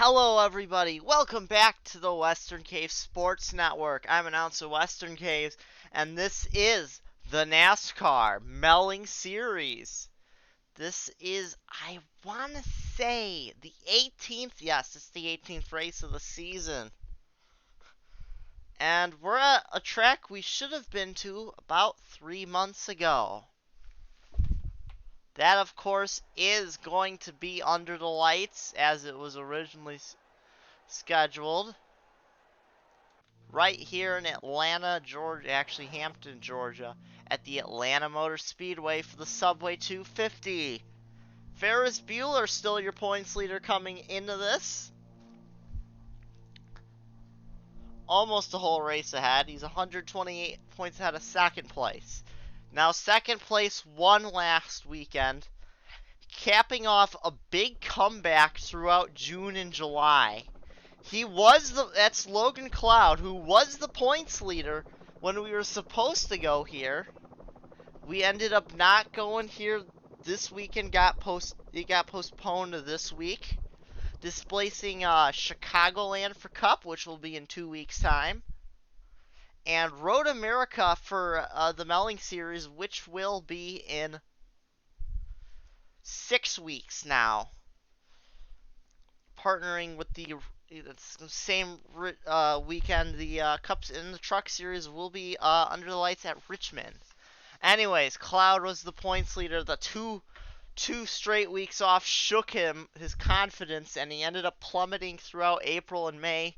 Hello everybody, welcome back to the Western Caves Sports Network. I'm announcer Western Caves, and this is the NASCAR Melling Series. This is, I want to say, the 18th, yes, it's the 18th race of the season. And we're at a track we should have been to about 3 months ago. That, of course, is going to be under the lights as it was originally scheduled. Right here in Atlanta, Georgia, actually Hampton, Georgia, at the Atlanta Motor Speedway for the Sbway 250. Ferris Bueller still your points leader coming into this. Almost a whole race ahead. He's 128 points ahead of second place. Now, second place won last weekend, capping off a big comeback throughout June and July. That's Logan Cloud, who was the points leader when we were supposed to go here. We ended up not going here this weekend. It got postponed to this week, displacing Chicagoland for Cup, which will be in 2 weeks' time, and Road America for the Melling Series, which will be in 6 weeks now. Partnering with the same weekend, the Cups in the Truck Series will be under the lights at Richmond. Anyways, Cloud was the points leader. The two straight weeks off shook his confidence, and he ended up plummeting throughout April and May,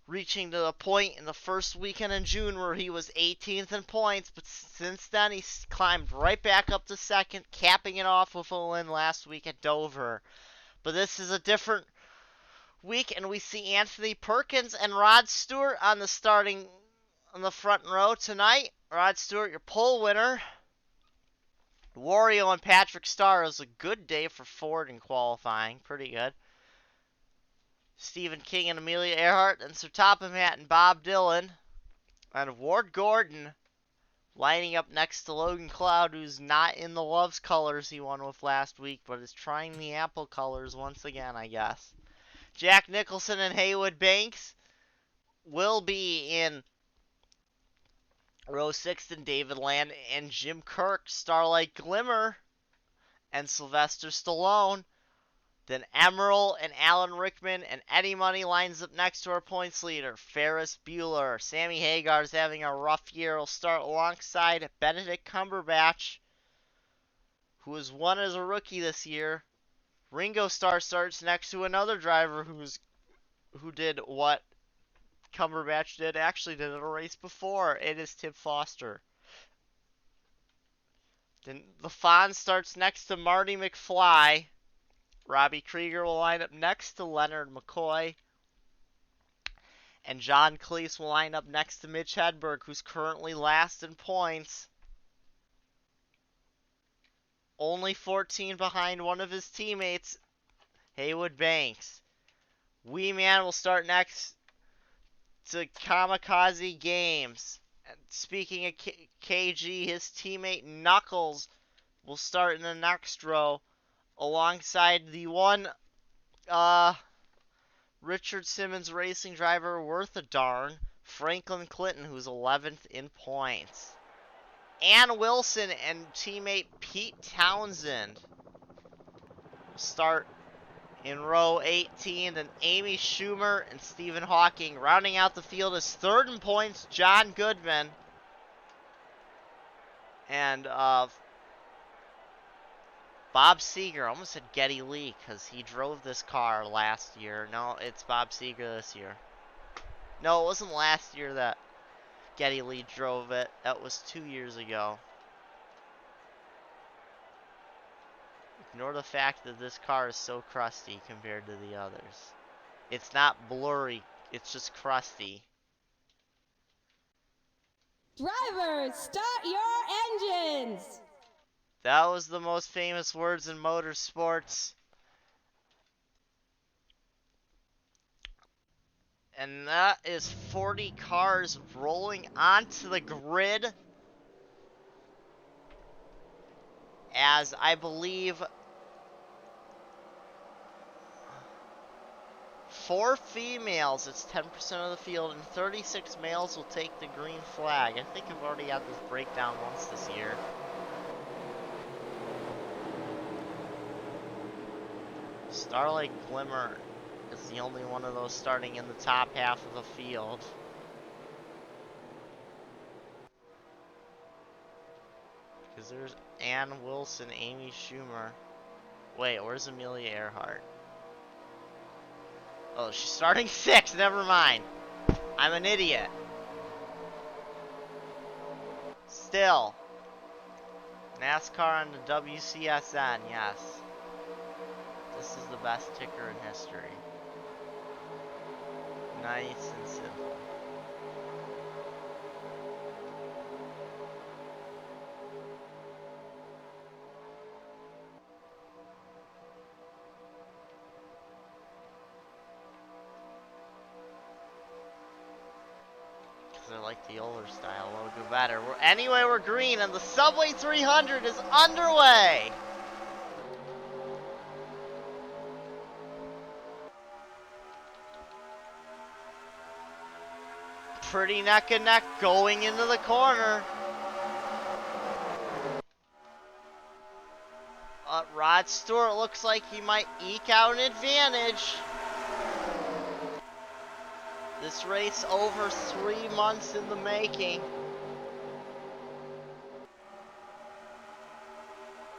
reaching to the point in the first weekend in June where he was 18th in points. But since then, he's climbed right back up to second, capping it off with a win last week at Dover. But this is a different week, and we see Anthony Perkins and Rod Stewart on the front row tonight. Rod Stewart, your pole winner. Wario and Patrick Starr is a good day for Ford in qualifying. Pretty good. Stephen King and Amelia Earhart, and Sir Topham Hatt and Bob Dylan. And Ward Gordon lining up next to Logan Cloud, who's not in the Loves colors he won with last week, but is trying the Apple colors once again, I guess. Jack Nicholson and Haywood Banks will be in row 6, and David Land and Jim Kirk, Starlight Glimmer, and Sylvester Stallone. Then Emerald and Alan Rickman and Eddie Money lines up next to our points leader, Ferris Bueller. Sammy Hagar's having a rough year. He'll start alongside Benedict Cumberbatch, who has won as a rookie this year. Ringo Starr starts next to another driver who did what Cumberbatch did in a race before. It is Tim Foster. Then the Fonz starts next to Marty McFly. Robbie Krieger will line up next to Leonard McCoy. And John Cleese will line up next to Mitch Hedberg, who's currently last in points. Only 14 behind one of his teammates, Haywood Banks. Wee Man will start next to Kamikaze Games. And speaking of KG, his teammate Knuckles will start in the next row alongside the one Richard Simmons racing driver worth a darn, Franklin Clinton, who's 11th in points. Ann Wilson and teammate Pete Townsend start in row 18. Then Amy Schumer and Stephen Hawking. Rounding out the field is third in points, John Goodman. And Bob Seger. I almost said Geddy Lee because he drove this car last year. No, it's Bob Seger this year. No, it wasn't last year that Geddy Lee drove it. That was 2 years ago. Ignore the fact that this car is so crusty compared to the others. It's not blurry, it's just crusty. Drivers, start your engines! That was the most famous words in motorsports. And that is 40 cars rolling onto the grid, as I believe 4 females, it's 10% of the field, and 36 males will take the green flag. I think I've already had this breakdown once this year. Starlight Glimmer is the only one of those starting in the top half of the field. Because there's Ann Wilson, Amy Schumer. Wait, where's Amelia Earhart? Oh, she's starting 6th, never mind. I'm an idiot. Still. NASCAR on the WCSN, yes. This is the best ticker in history. Nice and simple. Because I like the older style logo better. Anyway, we're green, and the Sbway 300 is underway! Pretty neck and neck going into the corner. Rod Stewart looks like he might eke out an advantage. This race over 3 months in the making.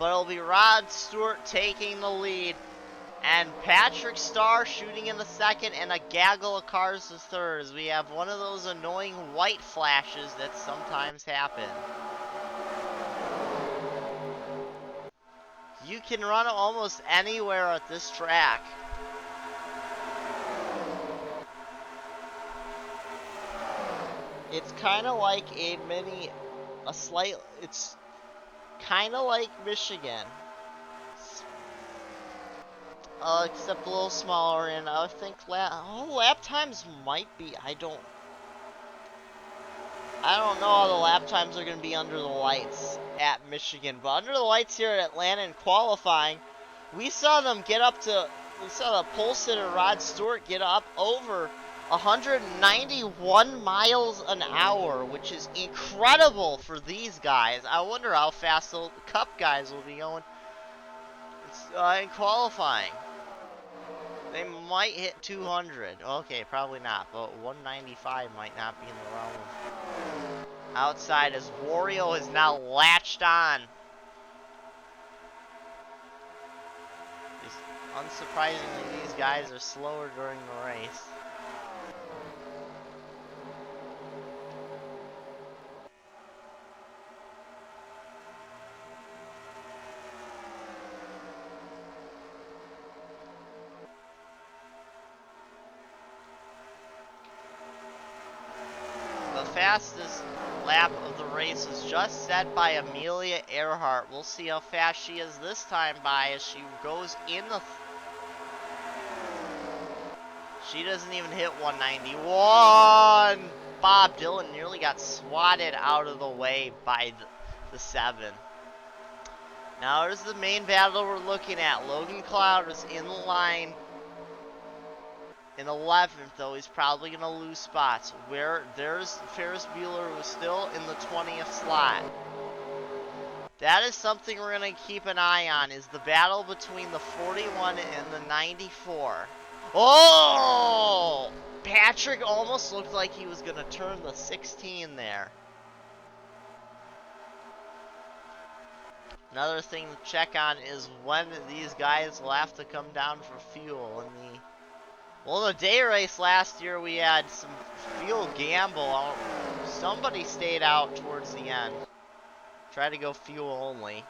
But it'll be Rod Stewart taking the lead. And Patrick Starr shooting in the second, and a gaggle of cars the third, as we have one of those annoying white flashes that sometimes happen. You can run almost anywhere at this track. It's kind of like it's kind of like Michigan. Except a little smaller, and I think lap times might be, I don't know how the lap times are going to be under the lights at Michigan, but under the lights here at Atlanta in qualifying, we saw the pole sitter Rod Stewart get up over 191 miles an hour, which is incredible for these guys. I wonder how fast the Cup guys will be going in qualifying. They might hit 200. Okay, probably not, but 195 might not be in the realm of outside, as Wario has now latched on. Unsurprisingly, these guys are slower during the race. The fastest lap of the race was just set by Amelia Earhart. We'll see how fast she is this time by as she goes in the... She doesn't even hit 191. Bob Dylan nearly got swatted out of the way by the 7. Now here's the main battle we're looking at. Logan Cloud is in the line in 11th, though he's probably going to lose spots. There's Ferris Bueller, who's still in the 20th slot. That is something we're going to keep an eye on, is the battle between the 41 and the 94. Oh! Patrick almost looked like he was going to turn the 16 there. Another thing to check on is when these guys will have to come down for fuel. Well, the day race last year, we had some fuel gamble. Somebody stayed out towards the end. Tried to go fuel only.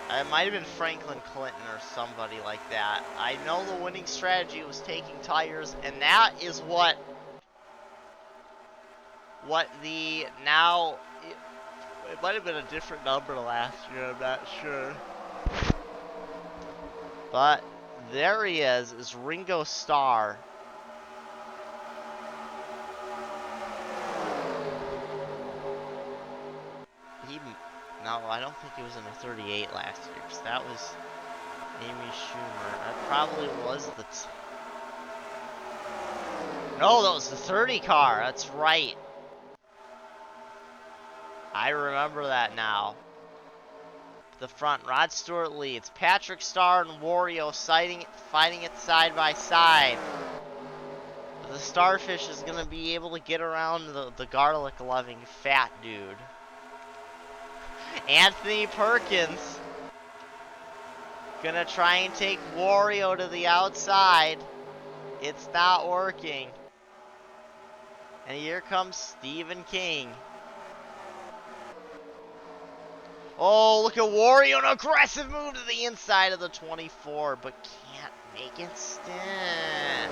It might have been Franklin Clinton or somebody like that. I know the winning strategy was taking tires, and that is what the now... It might have been a different number last year, I'm not sure. But there he is Ringo Starr. No, I don't think he was in a 38 last year, because that was Amy Schumer. probably was the... No, that was the 30 car. That's right. I remember that now. The front, Rod Stewart leads. Patrick Star and Wario fighting it side by side. But the Starfish is going to be able to get around the garlic-loving fat dude. Anthony Perkins gonna try and take Wario to the outside. It's not working. And here comes Stephen King. Oh, look at Wario, an aggressive move to the inside of the 24, but can't make it stand.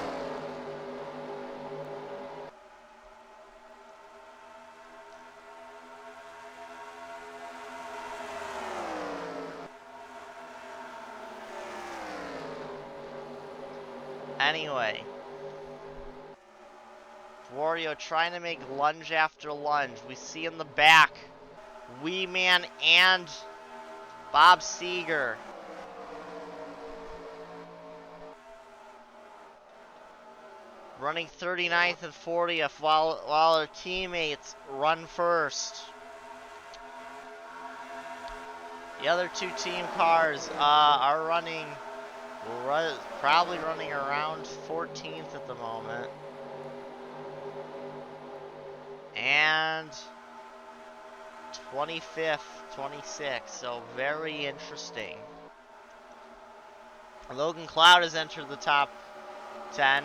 Anyway, Wario trying to make lunge after lunge. We see in the back, Wee Man and Bob Seger. Running 39th and 40th while their teammates run first. The other two team cars are probably running around 14th at the moment. And 25th, 26th, so very interesting. Logan Cloud has entered the top 10.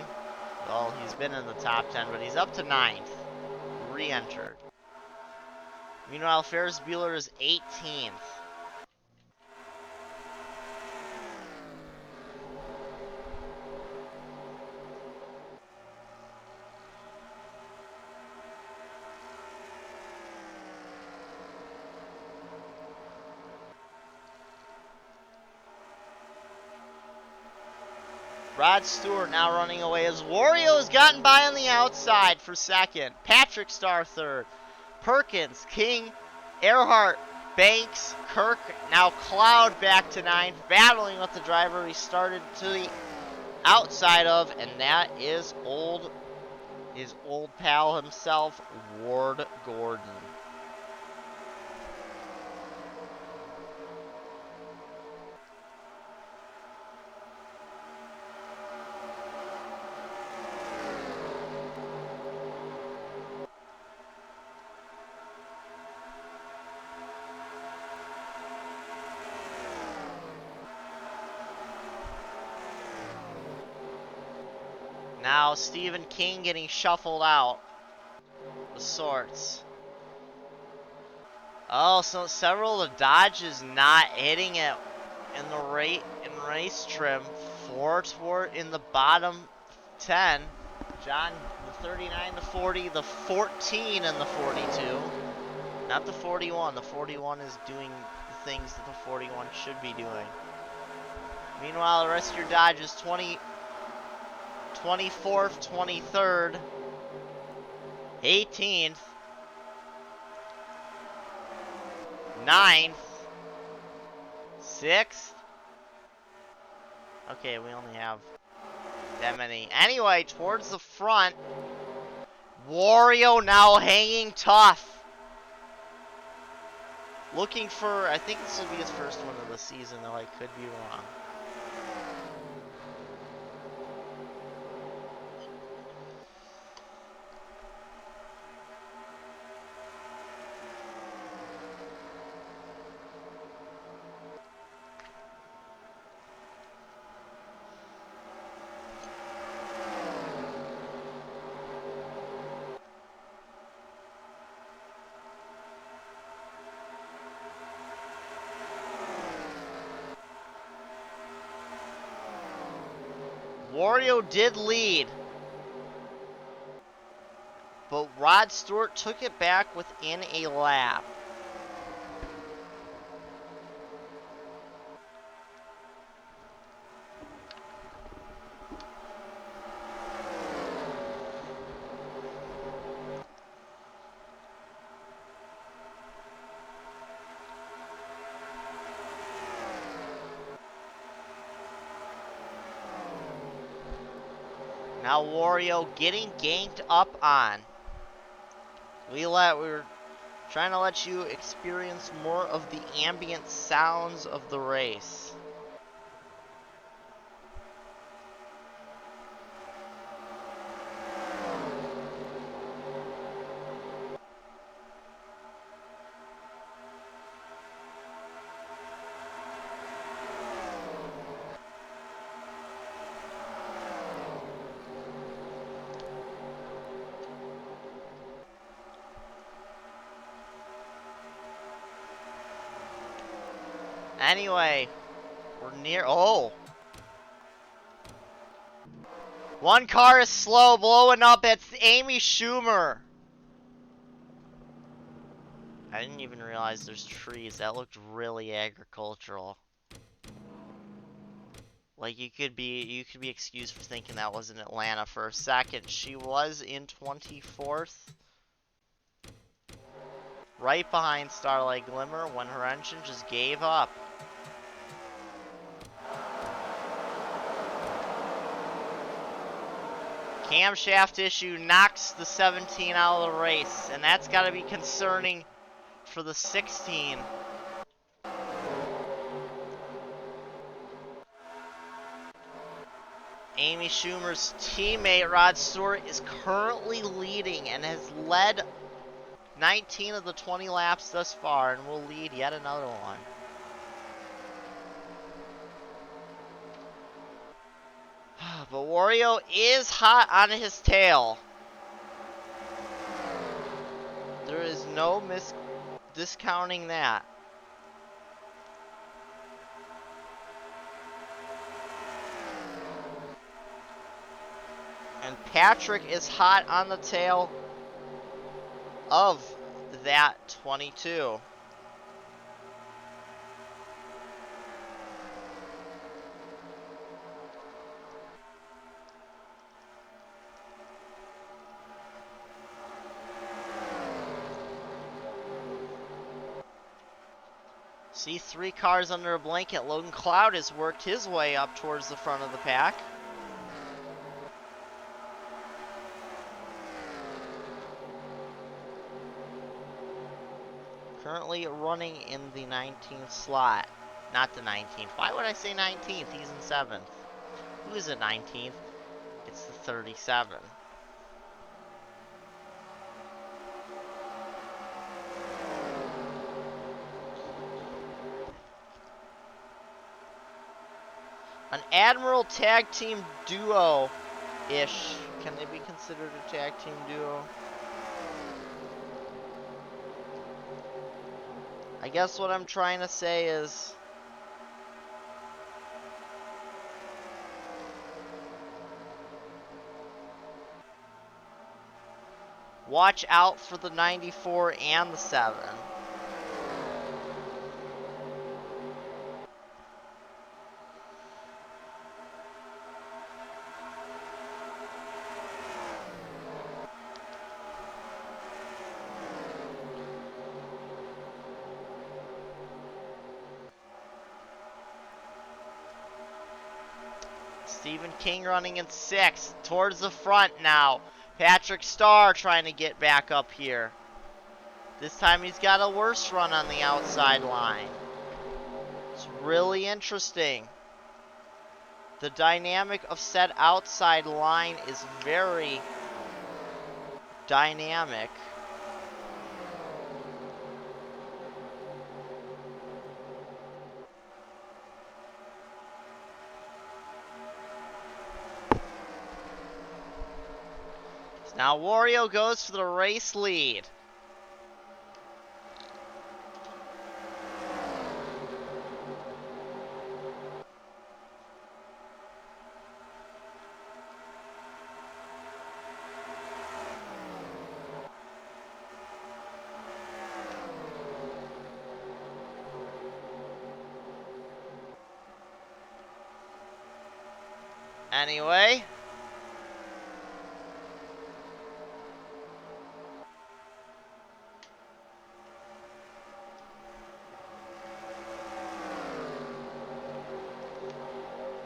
Well, he's been in the top 10, but he's up to 9th. Re-entered. Meanwhile, Ferris Bueller is 18th. Rod Stewart now running away as Wario has gotten by on the outside for second. Patrick Star third. Perkins, King, Earhart, Banks, Kirk, now Cloud back to 9th, battling with the driver he started to the outside of, and that is his old pal himself, Ward Gordon. Now Stephen King getting shuffled out of sorts. Oh, so several of the Dodges not hitting it in the race trim. Ford in the bottom 10. John, the 39, the 40, the 14, and the 42. Not the 41. The 41 is doing the things that the 41 should be doing. Meanwhile, the rest of your Dodges, 24th, 23rd, 18th, 9th, 6th. Okay, we only have that many. Anyway, towards the front, Wario now hanging tough. Looking for, I think this will be his first one of the season, though I could be wrong. Wario did lead, but Rod Stewart took it back within a lap. Now Wario getting ganked up on. We're trying to let you experience more of the ambient sounds of the race. Anyway, we're near. Oh! One car is slow, blowing up. It's Amy Schumer. I didn't even realize there's trees. That looked really agricultural. Like you could be excused for thinking that was in Atlanta for a second. She was in 24th. Right behind Starlight Glimmer when her engine just gave up. Camshaft issue knocks the 17 out of the race, and that's got to be concerning for the 16. Amy Schumer's teammate Rod Stewart is currently leading and has led 19 of the 20 laps thus far, and will lead yet another one. But Wario is hot on his tail. There is no discounting that. And Patrick is hot on the tail of that 22. See 3 cars under a blanket. Logan Cloud has worked his way up towards the front of the pack. Currently running in the 19th slot. Not the 19th. Why would I say 19th? He's in 7th. Who is the 19th? It's the 37. An Admiral tag team duo-ish. Can they be considered a tag team duo? I guess what I'm trying to say is watch out for the 94 and the 7. Stephen King running in 6th, towards the front now. Patrick Starr trying to get back up here. This time he's got a worse run on the outside line. It's really interesting. The dynamic of said outside line is very dynamic. Now Wario goes for the race lead. Anyway,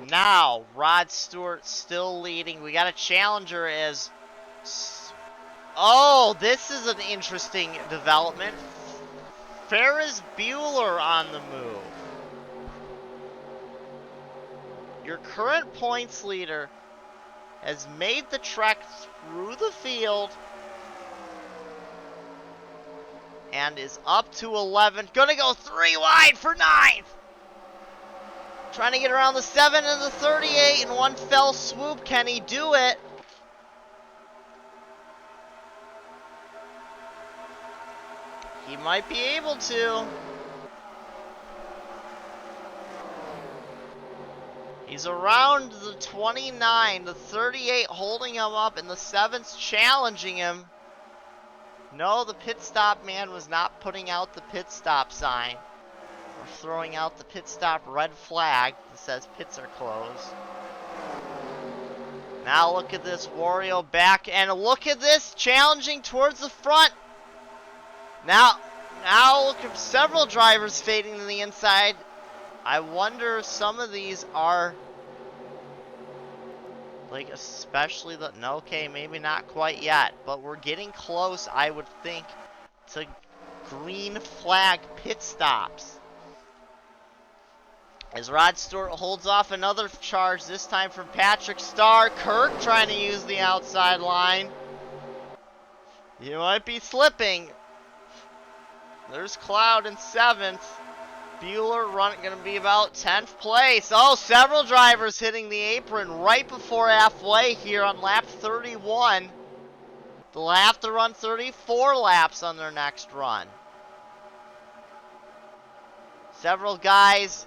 Now, Rod Stewart still leading. We got a challenger as... Oh, this is an interesting development. Ferris Bueller on the move. Your current points leader has made the trek through the field and is up to 11. Gonna go 3 wide for 9th. Trying to get around the 7 and the 38 in one fell swoop. Can he do it? He might be able to. He's around the 29, the 38 holding him up, and the 7's challenging him. No, the pit stop man was not putting out the pit stop sign. Or throwing out the pit stop red flag that says pits are closed. Now look at this, Wario back, and look at this, challenging towards the front. Now look at several drivers fading to the inside. I wonder if some of these are, like, especially the, no, okay, maybe not quite yet, but we're getting close, I would think, to green flag pit stops. As Rod Stewart holds off another charge, this time from Patrick Starr. Kirk trying to use the outside line. You might be slipping. There's Cloud in 7th. Bueller going to be about 10th place. Oh, several drivers hitting the apron right before halfway here on lap 31. They'll have to run 34 laps on their next run. Several guys,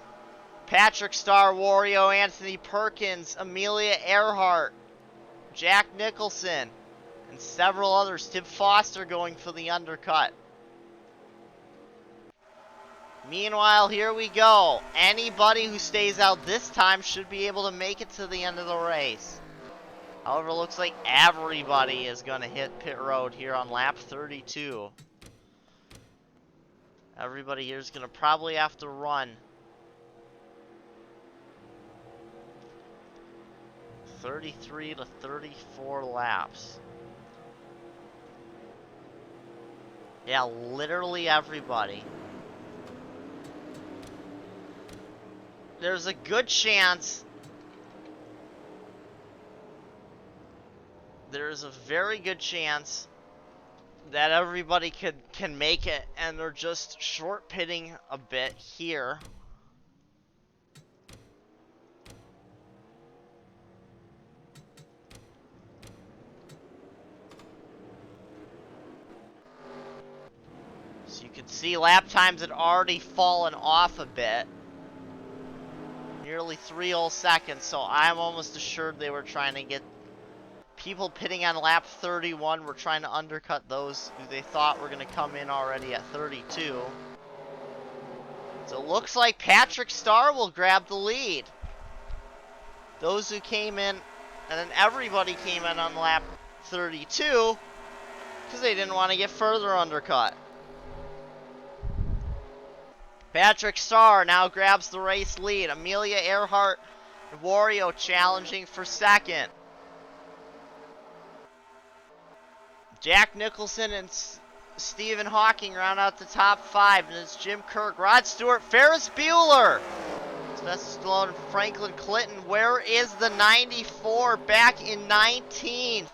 Patrick Starr, Wario, Anthony Perkins, Amelia Earhart, Jack Nicholson, and several others. Tim Foster going for the undercut. Meanwhile, here we go. Anybody who stays out this time should be able to make it to the end of the race. However, it looks like everybody is going to hit pit road here on lap 32. Everybody here is going to probably have to run 33 to 34 laps. Yeah, literally everybody. There's a good chance, there's a very good chance that everybody can make it, and they're just short pitting a bit here. So you can see lap times had already fallen off a bit. Nearly 3 whole seconds, so I'm almost assured they were trying to get people pitting on lap 31 were trying to undercut those who they thought were going to come in already at 32. So it looks like Patrick Starr will grab the lead. Those who came in, and then everybody came in on lap 32 because they didn't want to get further undercut. Patrick Starr now grabs the race lead. Amelia Earhart and Wario challenging for second. Jack Nicholson and Stephen Hawking round out the top 5. And it's Jim Kirk, Rod Stewart, Ferris Bueller, Sylvester Stallone, and Franklin Clinton. Where is the 94 back in 19th?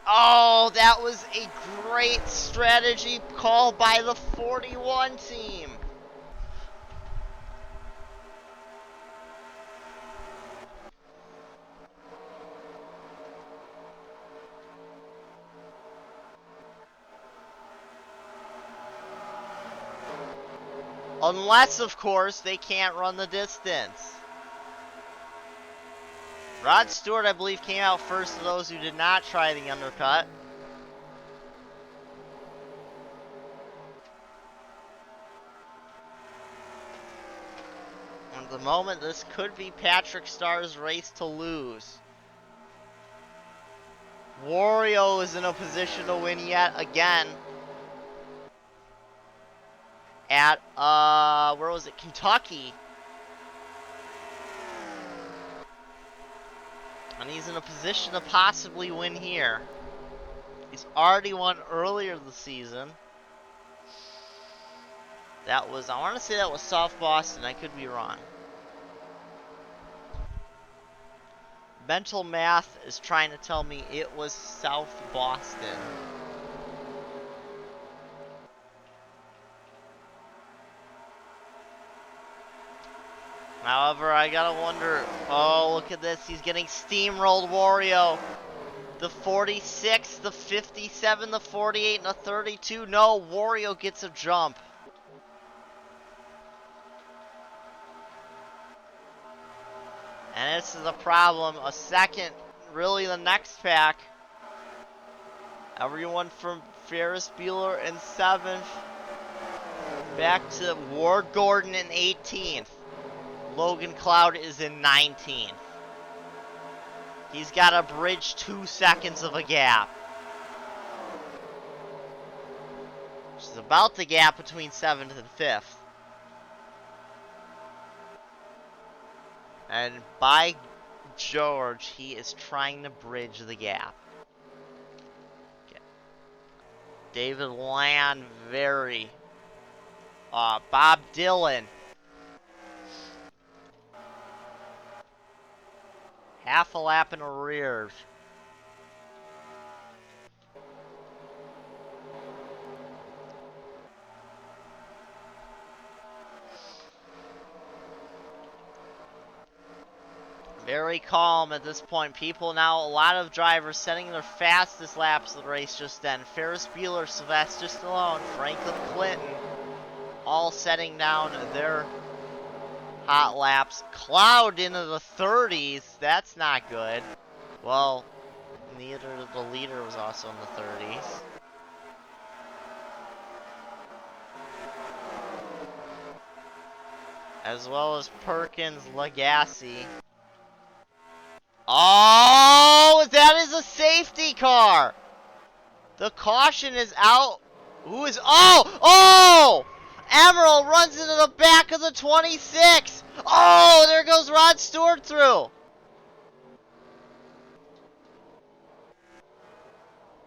Oh, that was a great strategy call by the 41 team. Unless, of course, they can't run the distance. Rod Stewart, I believe, came out first of those who did not try the undercut. At the moment, this could be Patrick Starr's race to lose. Wario is in a position to win yet again. at, where was it? Kentucky. And he's in a position to possibly win here. He's already won earlier this season. That was, I want to say that was South Boston. I could be wrong. Mental math is trying to tell me it was South Boston. However, I gotta wonder. Oh, look at this. He's getting steamrolled, Wario. The 46, the 57, the 48, and the 32. No, Wario gets a jump. And this is a problem. A second, really the next pack. Everyone from Ferris Bueller in 7th. Back to Ward Gordon in 18th. Logan Cloud is in 19th. He's got to bridge 2 seconds of a gap. Which is about the gap between 7th and 5th. And by George, he is trying to bridge the gap. Okay. David Land, very. Bob Dylan. Half a lap in arrears. Very calm at this point. People now, a lot of drivers setting their fastest laps of the race just then. Ferris Bueller, Sylvester Stallone, Franklin Clinton, all setting down their hot laps. Cloud into the 30s. That's not good. Well, neither the leader was also in the 30s. As well as Perkins, Lagasse. Oh, that is a safety car. The caution is out. Who is, oh! Emerald runs into the back of the 26. Oh, there goes Rod Stewart through.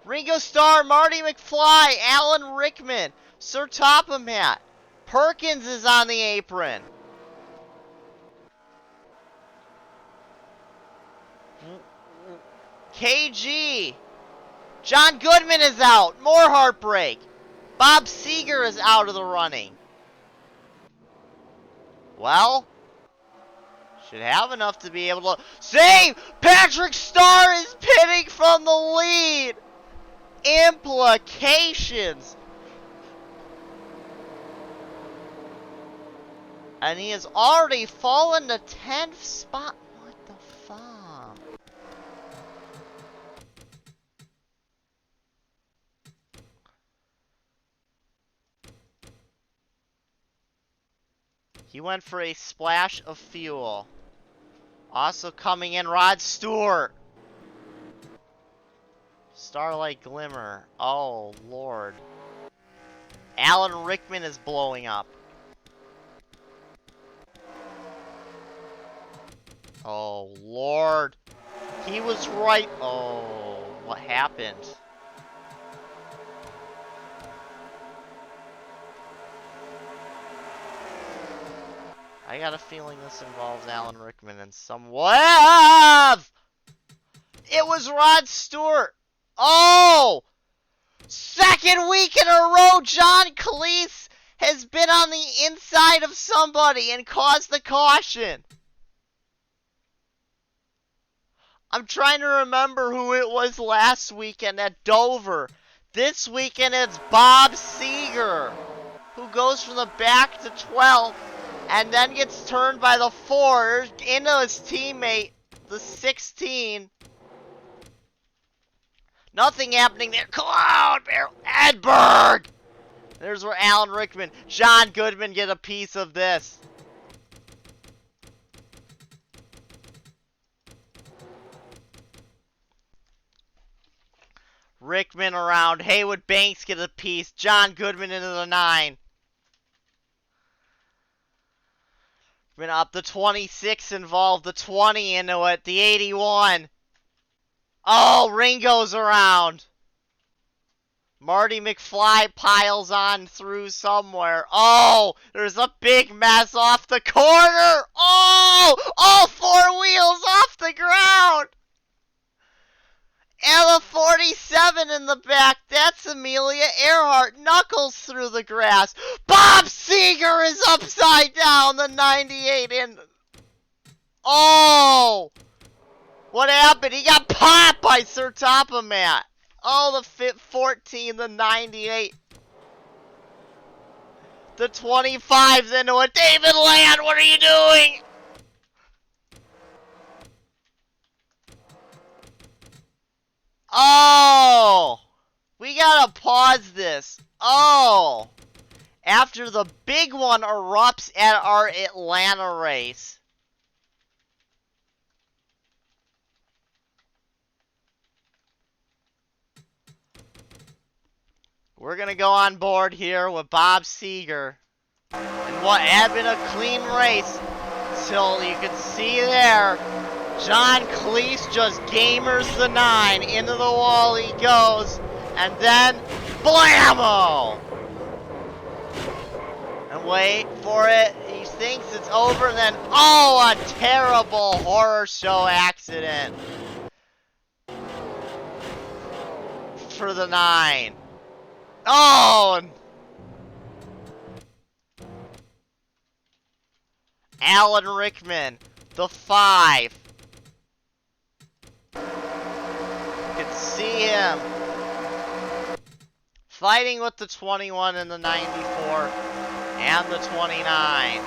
Ringo Starr, Marty McFly, Alan Rickman, Sir Topham-Hatt. Perkins is on the apron. KG. John Goodman is out. More heartbreak. Bob Seger is out of the running. Well, should have enough to be able to save. Patrick Starr is pitting from the lead. Implications. And he has already fallen to 10th spot. What the fuck? He went for a splash of fuel. Also coming in, Rod Stewart. Starlight Glimmer. Oh, Lord. Alan Rickman is blowing up. Oh, Lord. He was right. Oh, what happened? I got a feeling this involves Alan Rickman in some way. It was Rod Stewart. Oh! Second week in a row, John Cleese has been on the inside of somebody and caused the caution. I'm trying to remember who it was last weekend at Dover. This weekend it's Bob Seger, who goes from the back to 12th and then gets turned by the 4 into his teammate, the 16. Nothing happening there. Cloud Barrel Edberg! There's where Alan Rickman, John Goodman get a piece of this. Rickman around. Haywood Banks get a piece. John Goodman into the 9. Been up, the 26 involved, the 20 into it, the 81. Oh, Ringo's around. Marty McFly piles on through somewhere. Oh, there's a big mess off the corner. Oh, all four wheels off the ground. And a 47 in the back. That's Amelia Earhart. Knuckles through the grass. Bob Seger is upside down. The 98 in. Oh, what happened? He got popped by Sir Topomat. Oh, the Fit 14, the 98. The 25's into a David Land. What are you doing? Oh, we gotta pause this. Oh, after the big one erupts at our Atlanta race. We're gonna go on board here with Bob Seger. And what had been a clean race till you can see there, John Cleese just gamers the 9. Into the wall he goes. And then, blammo! And wait for it. He thinks it's over. And then, oh, a terrible horror show accident. For the 9. Oh! Alan Rickman, the 5. You can see him fighting with the 21 and the 94 and the 29.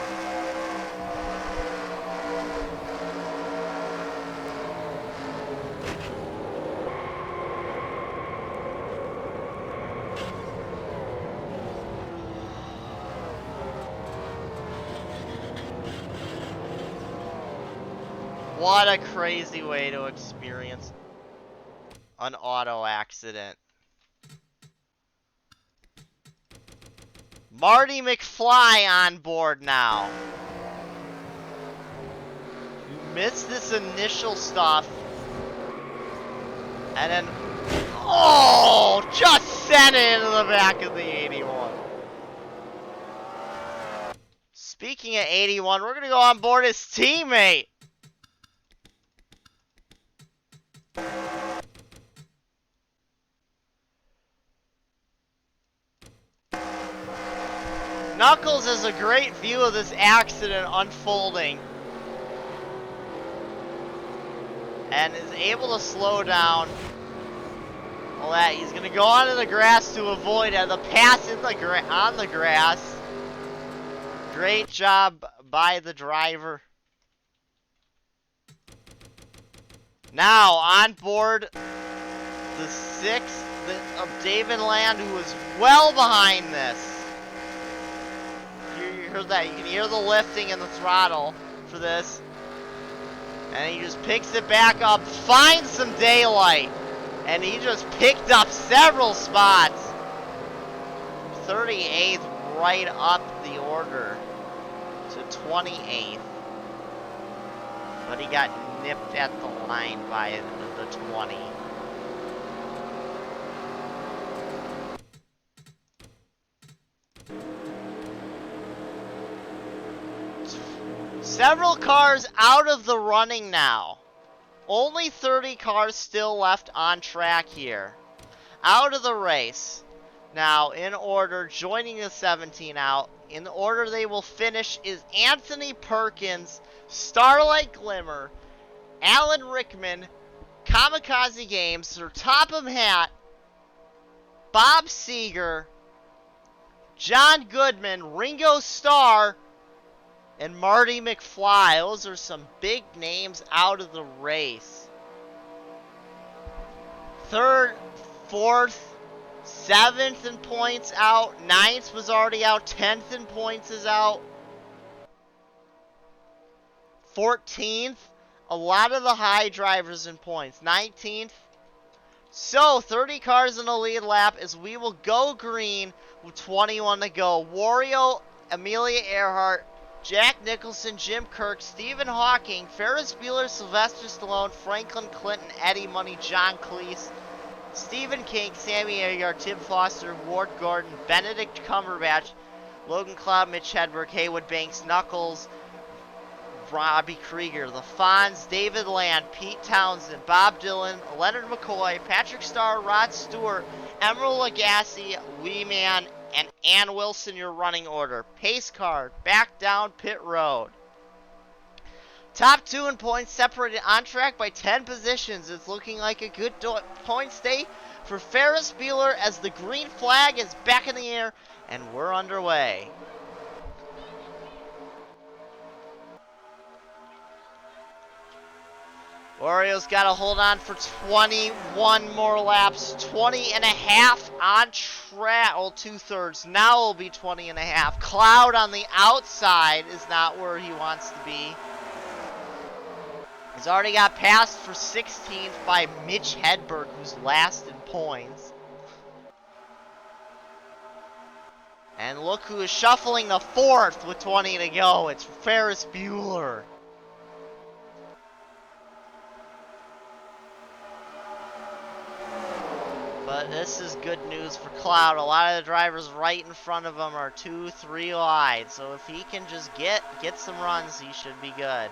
What a crazy way to experience an auto accident. Marty McFly on board now. You missed this initial stuff. And then, oh, just sent it into the back of the 81. Speaking of 81, we're going to go on board his teammate. Knuckles has a great view of this accident unfolding and is able to slow down. All that, he's going to go onto the grass to avoid the pass in the on the grass. Great job by the driver. Now on board the 6th of David Land, who is well behind this. You heard that. You can hear the lifting and the throttle for this. And he just picks it back up, finds some daylight. And he just picked up several spots. 38th right up the order to 28th. But he got nipped at the line by the 20. Several cars out of the running now. Only 30 cars still left on track here. Out of the race. Now, in order, joining the 17 out, in the order they will finish is Anthony Perkins, Starlight Glimmer, Alan Rickman, Kamikaze Games, Sir Topham Hatt, Bob Seger, John Goodman, Ringo Starr, and Marty McFly. Those are some big names out of the race. 3rd, 4th, 7th in points out. 9th was already out. 10th in points is out. 14th, a lot of the high drivers in points. 19th. So, 30 cars in the lead lap as we will go green with 21 to go. Wario, Amelia Earhart, Jack Nicholson, Jim Kirk, Stephen Hawking, Ferris Bueller, Sylvester Stallone, Franklin Clinton, Eddie Money, John Cleese, Stephen King, Sammy Hagar, Tim Foster, Ward Gordon, Benedict Cumberbatch, Logan Cloud, Mitch Hedberg, Haywood Banks, Knuckles, Robbie Krieger, The Fonz, David Land, Pete Townsend, Bob Dylan, Leonard McCoy, Patrick Starr, Rod Stewart, Emeril Lagasse, Wee Man, and Ann Wilson, your running order. Pace card, back down pit road. Top 2 in points separated on track by 10 positions. It's looking like a good points day for Ferris Bueller as the green flag is back in the air and we're underway. Orioles got to hold on for 21 more laps. 20 and a half on track. Well, 2/3. Now will be 20 and a half. Cloud on the outside is not where he wants to be. He's already got passed for 16th by Mitch Hedberg, who's last in points. And look who is shuffling the 4th with 20 to go. It's Ferris Bueller. But this is good news for Cloud. A lot of the drivers right in front of him are 2-3 wide. So if he can just get some runs, he should be good.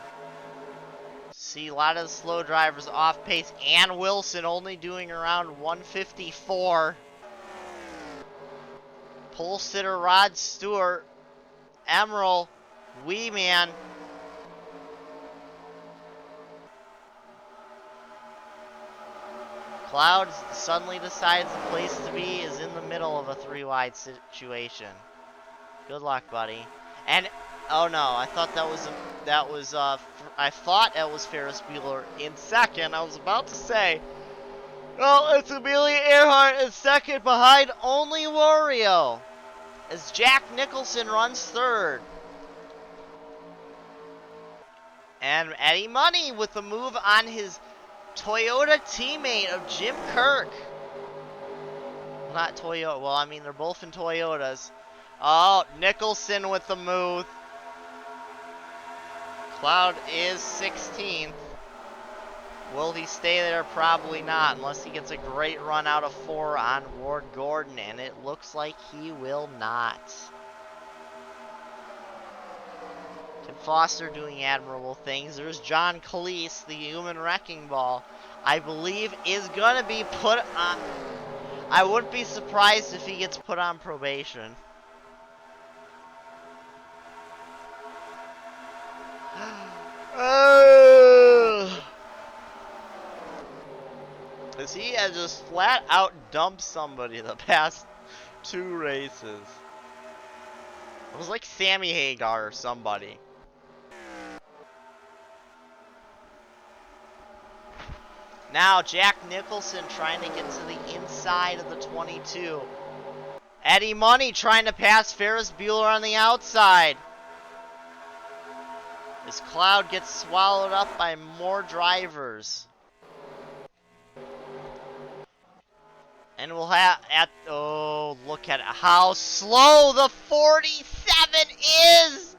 See a lot of the slow drivers off pace. Ann Wilson only doing around 154. Pole sitter Rod Stewart. Emeril. Wee Man. Cloud suddenly decides the place to be is in the middle of a 3-wide situation. Good luck, buddy. And oh no, I thought I thought that was Ferris Bueller in second. I was about to say, well, it's Amelia Earhart in second behind only Wario, as Jack Nicholson runs third. And Eddie Money with a move on his Toyota teammate of Jim Kirk. Not Toyota. Well, I mean, they're both in Toyotas. Oh, Nicholson with the move. Cloud is 16th. Will he stay there? Probably not, unless he gets a great run out of 4 on Ward Gordon, and it looks like he will not. Tim Foster doing admirable things. There's John Cleese, the human wrecking ball. I believe is going to be put on. I wouldn't be surprised if he gets put on probation. As he has just flat out dumped somebody the past 2 races. It was like Sammy Hagar or somebody. Now Jack Nicholson trying to get to the inside of the 22. Eddie Money trying to pass Ferris Bueller on the outside. This Cloud gets swallowed up by more drivers. And we'll have oh, look at how slow the 47 is.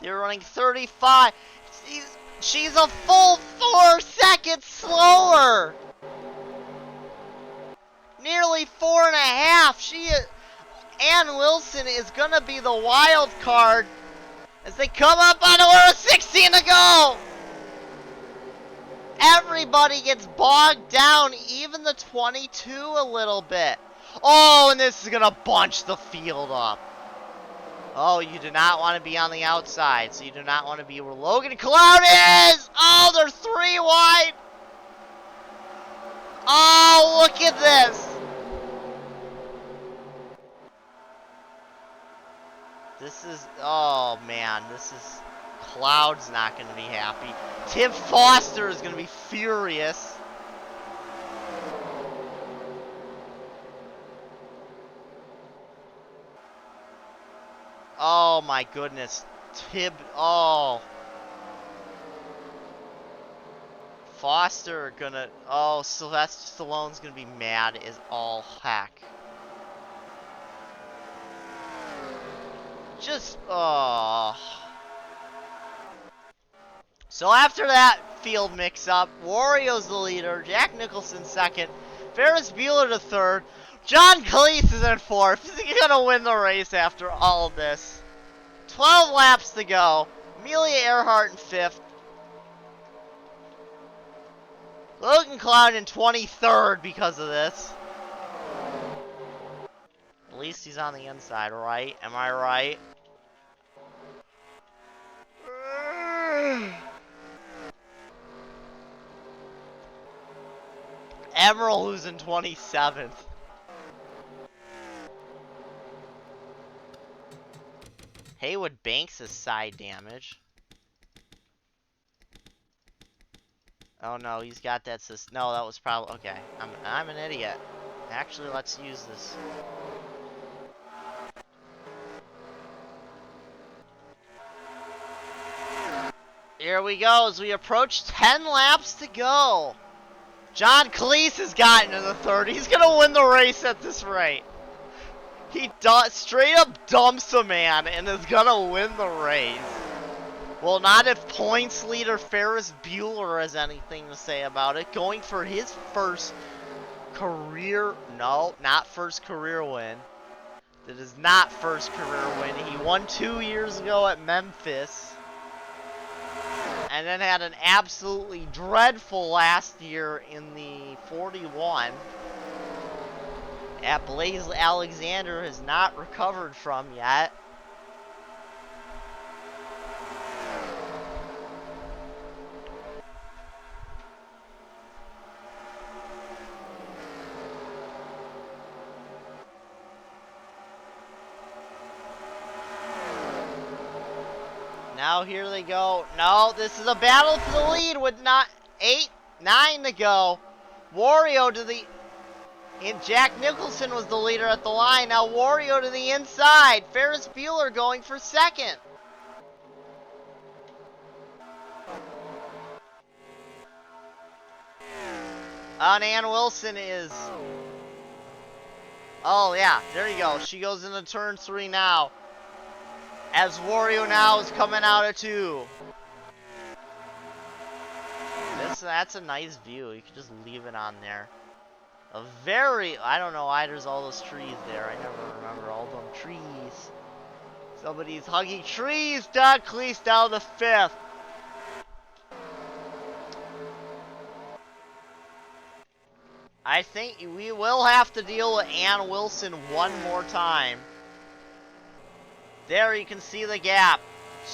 They're running 35. She's a full 4 seconds slower. Nearly 4.5. Ann Wilson is gonna be the wild card as they come up on order 16 to go. Everybody gets bogged down, even the 22 a little bit. Oh, and this is gonna bunch the field up. Oh, you do not want to be on the outside, so you do not want to be where Logan Cloud is! Oh, they're 3 wide! Oh, look at this! This is, oh man, Cloud's not going to be happy. Tim Foster is going to be furious. Oh my goodness. Oh. Foster gonna, oh, Sylvester Stallone's gonna be mad as all heck. Just, So after that field mix-up, Wario's the leader, Jack Nicholson second, Ferris Bueller to third, John Cleese is in fourth. Is he gonna win the race after all of this? 12 laps to go. Amelia Earhart in fifth. Logan Cloud in 23rd because of this. At least he's on the inside, right? Am I right? Emerald who's in 27th. Haywood Banks is side damage. Oh no, he's got that no, that was probably okay. I'm an idiot. Actually, let's use this. Here we go as we approach 10 laps to go. John Cleese has gotten to the third. He's gonna win the race at this rate. He straight up dumps a man and is gonna win the race. Well, not if points leader Ferris Bueller has anything to say about it. Going for his first career, no, not first career win. That is not first career win. He won 2 years ago at Memphis. And then had an absolutely dreadful last year in the 41. That Blaze Alexander has not recovered from yet. Now here they go. No, this is a battle for the lead with 9 to go. Wario to the... And Jack Nicholson was the leader at the line. Now Wario to the inside. Ferris Bueller going for second. And Ann Wilson is... Oh yeah, there you go. She goes into turn 3 now. As Wario now is coming out of 2. That's a nice view. You can just leave it on there. A very... I don't know why there's all those trees there. I never remember all them trees. Somebody's hugging trees. John Cleese down to 5th. I think we will have to deal with Ann Wilson one more time. There you can see the gap.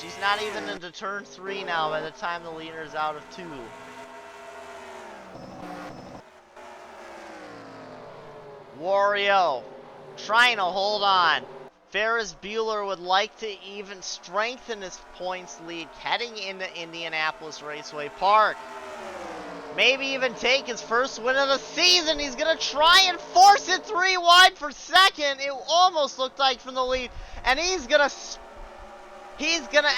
She's not even into turn 3 now by the time the leader is out of 2. Wario trying to hold on. Ferris Bueller would like to even strengthen his points lead heading into Indianapolis Raceway Park. Maybe even take his first win of the season. He's going to try and force it 3 wide for second. It almost looked like from the lead. And he's going to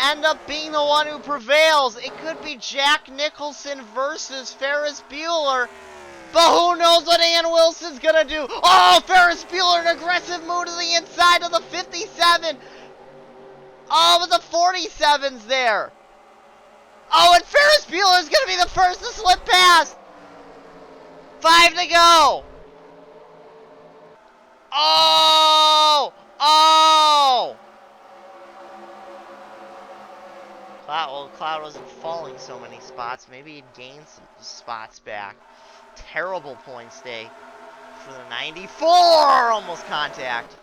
end up being the one who prevails. It could be Jack Nicholson versus Ferris Bueller. But who knows what Ann Wilson's going to do. Oh, Ferris Bueller, an aggressive move to the inside of the 57. Oh, but the 47's there. Oh, and Ferris Bueller's going to be the first to slip past. 5 to go. Oh! Oh! Cloud wasn't falling so many spots. Maybe he'd gained some spots back. Terrible points day for the 94. Almost contact.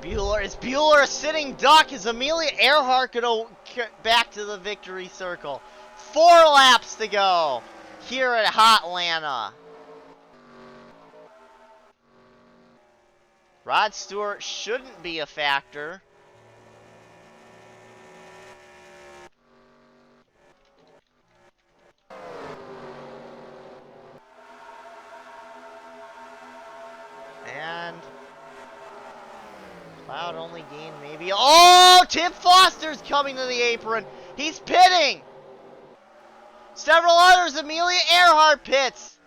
Is Bueller a sitting duck? Is Amelia Earhart going to get back to the victory circle? 4 laps to go here at Hotlanta. Rod Stewart shouldn't be a factor. And Cloud only gained maybe... Oh! Tim Foster's coming to the apron. He's pitting. Several others. Amelia Earhart pits.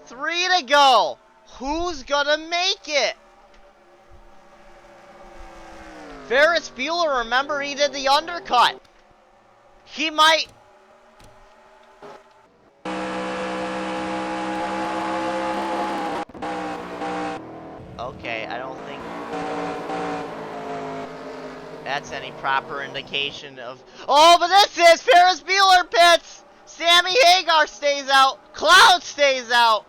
3 to go. Who's gonna make it? Ferris Bueller, remember, he did the undercut. He might... Okay, I don't think that's any proper indication of... Oh, but this is Ferris Bueller pits! Sammy Hagar stays out. Cloud stays out.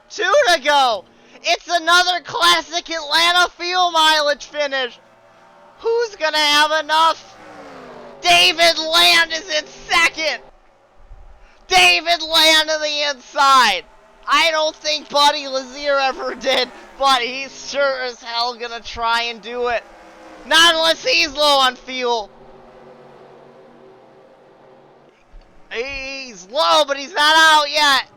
2 to go. It's another classic Atlanta fuel mileage finish. Who's gonna have enough? David Land is in second. David Land to the inside. I don't think Buddy Lazier ever did, but he's sure as hell gonna try and do it. Not unless he's low on fuel. He's low, but he's not out yet.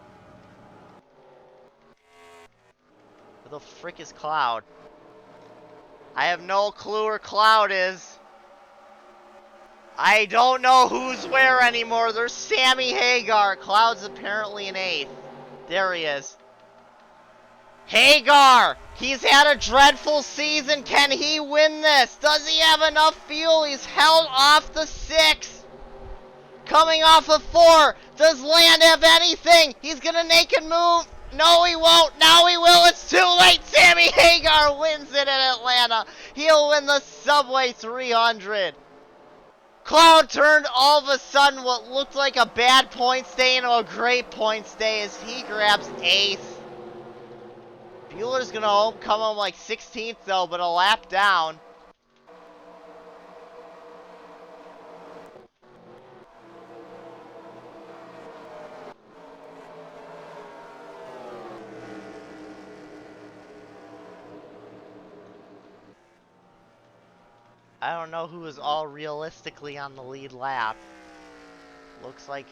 Where the frick is Cloud? I have no clue where Cloud is. I don't know who's where anymore. There's Sammy Hagar. Cloud's apparently in 8th. There he is. Hagar! He's had a dreadful season. Can he win this? Does he have enough fuel? He's held off the 6. Coming off of 4. Does Land have anything? He's gonna naked move. No, he won't. Now he will. It's too late. Sammy Hagar wins it in Atlanta. He'll win the Sbway 300. Cloud turned all of a sudden what looked like a bad points day into a great points day as he grabs 8th. Bueller's gonna come home like 16th though, but a lap down. I don't know who is all realistically on the lead lap. Looks like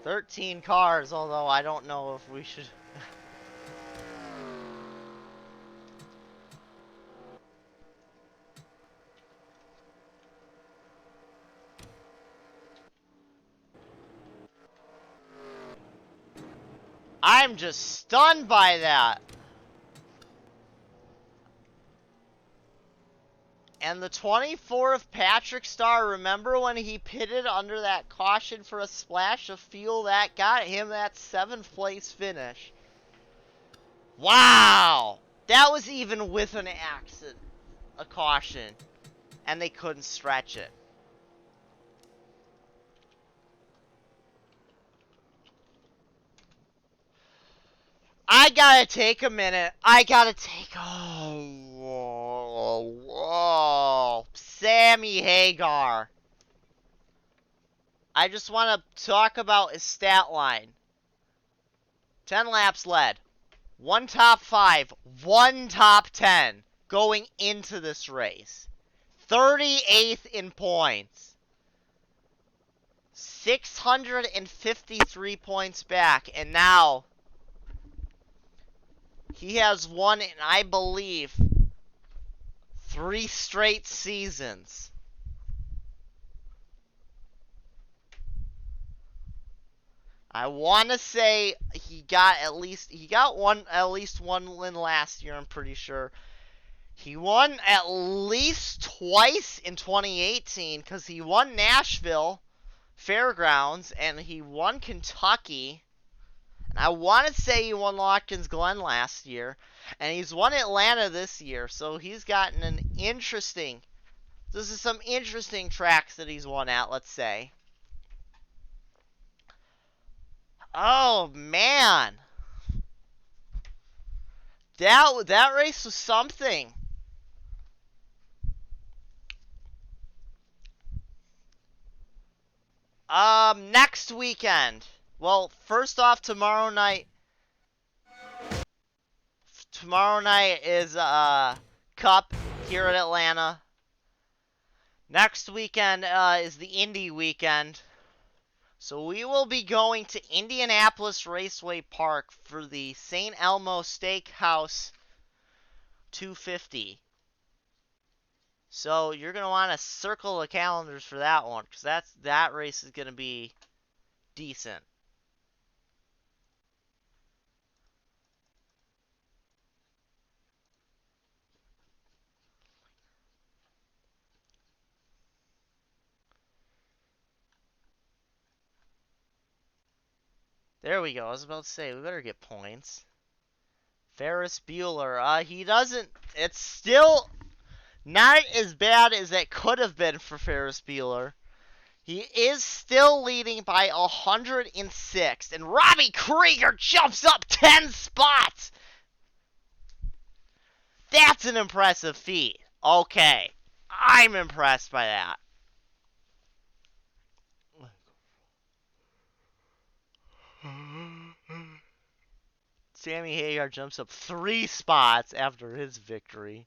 13 cars, although I don't know if we should... I'm just stunned by that. And the 24 of Patrick Starr, remember when he pitted under that caution for a splash of fuel? That got him that 7th place finish. Wow! That was even with an accident, a caution, and they couldn't stretch it. I gotta take a minute. Whoa. Sammy Hagar. I just want to talk about his stat line. 10 laps led. 1 top 5. 1 top 10 going into this race. 38th in points. 653 points back. And now... he has won in, I believe, 3 straight seasons. I want to say he got at least one win last year, I'm pretty sure. He won at least twice in 2018 cuz he won Nashville Fairgrounds and he won Kentucky. And I want to say he won Watkins Glen last year. And he's won Atlanta this year. So he's gotten an interesting... this is some interesting tracks that he's won at, let's say. Oh, man. That race was something. Next weekend. Well, first off, tomorrow night is Cup here at Atlanta. Next weekend is the Indy weekend. So we will be going to Indianapolis Raceway Park for the St. Elmo Steakhouse 250. So you're going to want to circle the calendars for that one, because that race is going to be decent. There we go. I was about to say, we better get points. Ferris Bueller. He doesn't. It's still not as bad as it could have been for Ferris Bueller. He is still leading by 106. And Robbie Krieger jumps up 10 spots. That's an impressive feat. Okay. I'm impressed by that. Sammy Hagar jumps up 3 spots after his victory.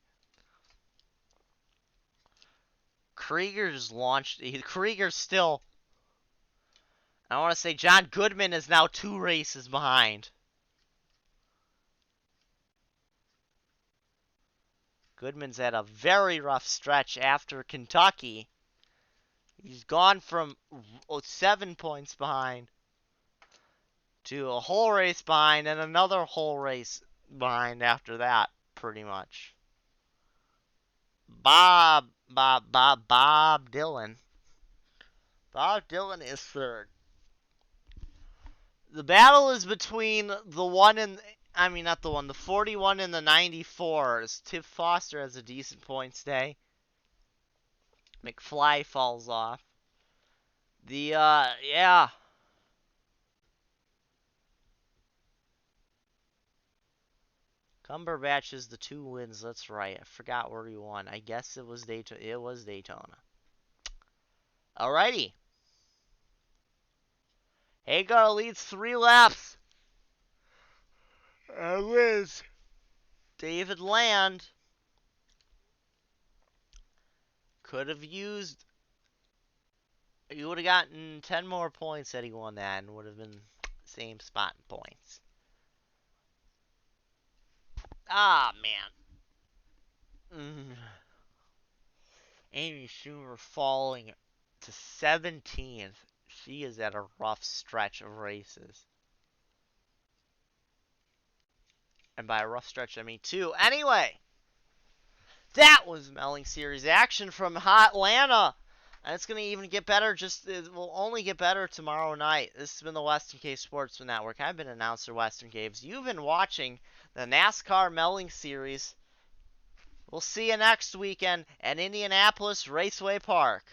Krieger's still. I want to say John Goodman is now 2 races behind. Goodman's had a very rough stretch after Kentucky. He's gone from 7 points behind to a whole race behind and another whole race behind after that, pretty much. Bob Dylan. Bob Dylan is third. The battle is between the 41 and the 94s. Tiff Foster has a decent points day. McFly falls off. Yeah. Cumberbatch is the 2 wins. That's right. I forgot where he won. I guess it was Daytona. It was Daytona. Alrighty. Hagar leads 3 laps. Wins. David Land could have used. He would have gotten 10 more points had he won that and would have been same spot in points. Ah, man. Amy Schumer falling to 17th. She is at a rough stretch of races. And by a rough stretch, I mean 2. Anyway, that was Melling Series action from Atlanta. And it's going to even get better. It will only get better tomorrow night. This has been the Western Caves Sportsman Network. I've been announcer Western Caves. You've been watching the NASCAR Melling Series. We'll see you next weekend at Indianapolis Raceway Park.